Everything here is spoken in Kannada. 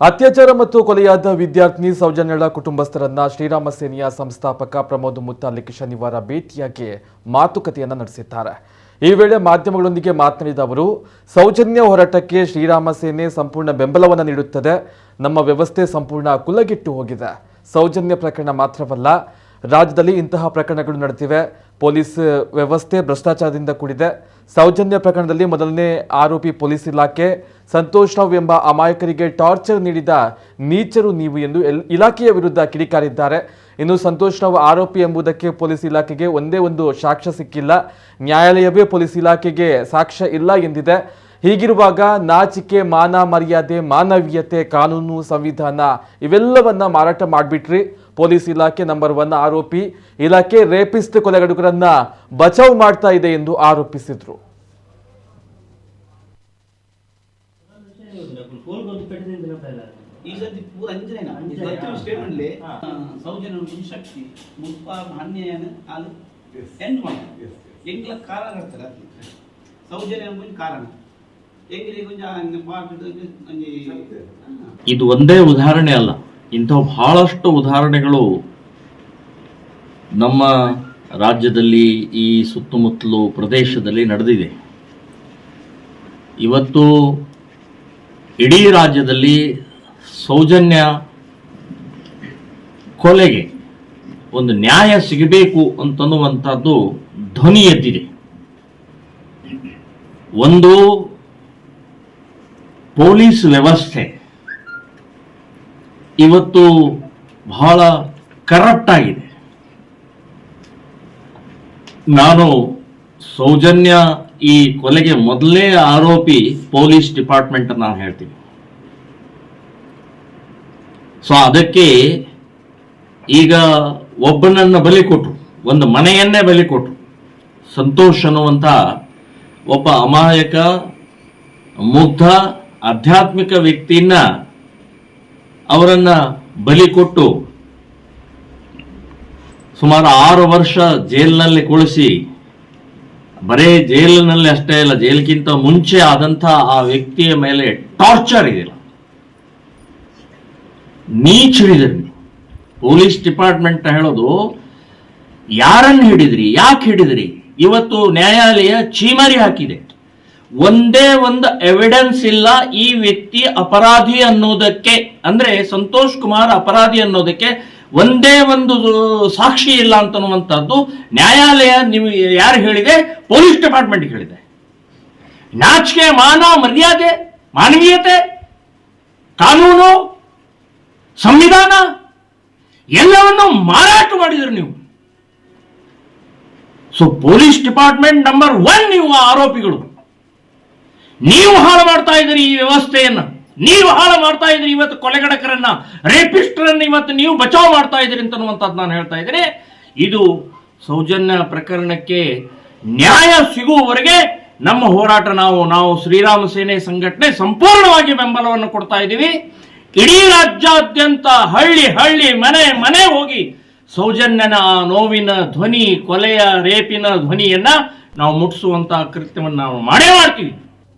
ಅತ್ಯಾಚಾರ ಮತ್ತು ಕೊಲೆಯಾದ ವಿದ್ಯಾರ್ಥಿನಿ ಸೌಜನ್ಯಳ ಕುಟುಂಬಸ್ಥರನ್ನ ಶ್ರೀರಾಮ ಸೇನೆಯ ಸಂಸ್ಥಾಪಕ ಪ್ರಮೋದ್ ಮುತಾಲಿಕ್ ಶನಿವಾರ ಭೇಟಿಯಾಗಿ ಮಾತುಕತೆಯನ್ನ ನಡೆಸಿದ್ದಾರೆ. ಈ ವೇಳೆ ಮಾಧ್ಯಮಗಳೊಂದಿಗೆ ಮಾತನಾಡಿದ ಅವರು, ಸೌಜನ್ಯ ಹೋರಾಟಕ್ಕೆ ಶ್ರೀರಾಮ ಸೇನೆ ಸಂಪೂರ್ಣ ಬೆಂಬಲವನ್ನು ನೀಡುತ್ತದೆ. ನಮ್ಮ ವ್ಯವಸ್ಥೆ ಸಂಪೂರ್ಣ ಕುಲಗೆಟ್ಟು ಹೋಗಿದೆ. ಸೌಜನ್ಯ ಪ್ರಕರಣ ಮಾತ್ರವಲ್ಲ, ರಾಜ್ಯದಲ್ಲಿ ಇಂತಹ ಪ್ರಕರಣಗಳು ನಡೆದಿವೆ. ಪೊಲೀಸ್ ವ್ಯವಸ್ಥೆ ಭ್ರಷ್ಟಾಚಾರದಿಂದ ಕೂಡಿದೆ. ಸೌಜನ್ಯ ಪ್ರಕರಣದಲ್ಲಿ ಮೊದಲನೇ ಆರೋಪಿ ಪೊಲೀಸ್ ಇಲಾಖೆ. ಸಂತೋಷ್ ರಾವ್ ಎಂಬ ಅಮಾಯಕರಿಗೆ ಟಾರ್ಚರ್ ನೀಡಿದ ನೀಚರು ನೀವು ಎಂದು ಇಲಾಖೆಯ ವಿರುದ್ಧ ಕಿಡಿಕಾರಿದ್ದಾರೆ. ಇನ್ನು ಸಂತೋಷ್ ರಾವ್ ಆರೋಪಿ ಎಂಬುದಕ್ಕೆ ಪೊಲೀಸ್ ಇಲಾಖೆಗೆ ಒಂದೇ ಒಂದು ಸಾಕ್ಷ್ಯ ಸಿಕ್ಕಿಲ್ಲ. ನ್ಯಾಯಾಲಯವೇ ಪೊಲೀಸ್ ಇಲಾಖೆಗೆ ಸಾಕ್ಷ್ಯ ಇಲ್ಲ ಎಂದಿದೆ. ಹೀಗಿರುವಾಗ ನಾಚಿಕೆ, ಮಾನ ಮರ್ಯಾದೆ, ಮಾನವೀಯತೆ, ಕಾನೂನು, ಸಂವಿಧಾನ ಇವೆಲ್ಲವನ್ನ ಮಾರಾಟ ಮಾಡಿಬಿಟ್ರಿ. ಪೊಲೀಸ್ ಇಲಾಖೆ ನಂಬರ್ 1 ಆರೋಪಿ ಇಲಾಖೆ ರೇಪಿಸ್ಟ್ ಕೊಲೆಗಡುಕರನ್ನ ಬಚಾವ್ ಮಾಡ್ತಾ ಇದೆ ಎಂದು ಆರೋಪಿಸಿದ್ರು. ಇದು ಒಂದೇ ಉದಾಹರಣೆ ಅಲ್ಲ, ಇಂಥ ಬಹಳಷ್ಟು ಉದಾಹರಣೆಗಳು ನಮ್ಮ ರಾಜ್ಯದಲ್ಲಿ ಈ ಸುತ್ತಮುತ್ತಲು ಪ್ರದೇಶದಲ್ಲಿ ನಡೆದಿದೆ. ಇವತ್ತು ಇಡೀ ರಾಜ್ಯದಲ್ಲಿ ಸೌಜನ್ಯ ಕೊಲೆಗೆ ಒಂದು ನ್ಯಾಯ ಸಿಗಬೇಕು ಅಂತನ್ನುವಂಥದ್ದು ಧ್ವನಿ ಎದ್ದಿದೆ. ಒಂದು ಪೊಲೀಸ್ ವ್ಯವಸ್ಥೆ ಇವತ್ತು ಬಹಳ ಕರಪ್ಟ್ ಆಗಿದೆ. ನಾನು ಸೌಜನ್ಯ ಈ ಕೊಲೆಗೆ ಮೊದಲನೇ ಆರೋಪಿ ಪೊಲೀಸ್ ಡಿಪಾರ್ಟ್ಮೆಂಟ್ ನಾನು ಹೇಳ್ತೀನಿ. ಸೊ ಅದಕ್ಕೆ ಈಗ ಒಬ್ಬನನ್ನ ಬಲಿ ಕೊಟ್ಟರು, ಒಂದು ಮನೆಯನ್ನೇ ಬಲಿ ಕೊಟ್ಟರು. ಸಂತೋಷ್ ಅನ್ನುವಂಥ ಒಬ್ಬ ಅಮಾಯಕ, ಮುಗ್ಧ, ಆಧ್ಯಾತ್ಮಿಕ ವ್ಯಕ್ತಿಯನ್ನ ಅವರನ್ನ ಬಲಿ ಕೊಟ್ಟು ಸುಮಾರು 6 ವರ್ಷ ಜೈಲಿನಲ್ಲಿ ಕುಳಿಸಿ, ಬರೇ ಜೈಲಿನಲ್ಲಿ ಅಷ್ಟೇ ಇಲ್ಲ, ಜೈಲಿಗಿಂತ ಮುಂಚೆ ಆದಂಥ ಆ ವ್ಯಕ್ತಿಯ ಮೇಲೆ ಟಾರ್ಚರ್ ಇದೆಯಲ್ಲ, ನೀಚ್ ಹಿಡಿದ್ರಿ. ಪೊಲೀಸ್ ಡಿಪಾರ್ಟ್ಮೆಂಟ್ ಹೇಳೋದು, ಯಾರನ್ನು ಹಿಡಿದ್ರಿ, ಯಾಕೆ ಹಿಡಿದ್ರಿ? ಇವತ್ತು ನ್ಯಾಯಾಲಯ ಚೀಮಾರಿ ಹಾಕಿದೆ. ಒಂದೇ ಒಂದು ಎವಿಡೆನ್ಸ್ ಇಲ್ಲ ಈ ವ್ಯಕ್ತಿ ಅಪರಾಧಿ ಅನ್ನೋದಕ್ಕೆ, ಅಂದ್ರೆ ಸಂತೋಷ್ ಕುಮಾರ್ ಅಪರಾಧಿ ಅನ್ನೋದಕ್ಕೆ ಒಂದೇ ಒಂದು ಸಾಕ್ಷಿ ಇಲ್ಲ ಅಂತನ್ನುವಂಥದ್ದು ನ್ಯಾಯಾಲಯ ನೀವು ಯಾರು ಹೇಳಿದೆ? ಪೊಲೀಸ್ ಡಿಪಾರ್ಟ್ಮೆಂಟ್ ಹೇಳಿದೆ. ನಾಚಿಕೆ, ಮಾನ ಮರ್ಯಾದೆ, ಮಾನವೀಯತೆ, ಕಾನೂನು, ಸಂವಿಧಾನ ಎಲ್ಲವನ್ನು ಮಾರಾಟ ಮಾಡಿದ್ರು ನೀವು. ಸೊ ಪೊಲೀಸ್ ಡಿಪಾರ್ಟ್ಮೆಂಟ್ ನಂಬರ್ 1 ನೀವು ಆರೋಪಿಗಳು. ನೀವು ಹಾಳು ಮಾಡ್ತಾ ಇದ್ದೀರಿ ಈ ವ್ಯವಸ್ಥೆಯನ್ನ, ನೀವು ಹಾಳು ಮಾಡ್ತಾ ಇದ್ದೀರಿ. ಇವತ್ತು ಕೊಲೆಗಡಕರನ್ನ, ರೇಪಿಸ್ಟರನ್ನ ಇವತ್ತು ನೀವು ಬಚಾವ್ ಮಾಡ್ತಾ ಇದ್ದೀರಿ ಅಂತನ್ನುವಂಥದ್ದು ನಾನು ಹೇಳ್ತಾ ಇದ್ದೀನಿ. ಇದು ಸೌಜನ್ಯ ಪ್ರಕರಣಕ್ಕೆ ನ್ಯಾಯ ಸಿಗುವವರೆಗೆ ನಮ್ಮ ಹೋರಾಟ ನಾವು ಶ್ರೀರಾಮ ಸೇನೆ ಸಂಘಟನೆ ಸಂಪೂರ್ಣವಾಗಿ ಬೆಂಬಲವನ್ನು ಕೊಡ್ತಾ ಇದ್ದೀವಿ. ಇಡೀ ರಾಜ್ಯಾದ್ಯಂತ ಹಳ್ಳಿ ಹಳ್ಳಿ, ಮನೆ ಮನೆ ಹೋಗಿ ಸೌಜನ್ಯನ ಆ ನೋವಿನ ಧ್ವನಿ, ಕೊಲೆಯ ರೇಪಿನ ಧ್ವನಿಯನ್ನ ನಾವು ಮುಟ್ಟಿಸುವಂತಹ ಕೃತ್ಯವನ್ನು ನಾವು ಮಾಡೇ ಮಾಡ್ತೀವಿ.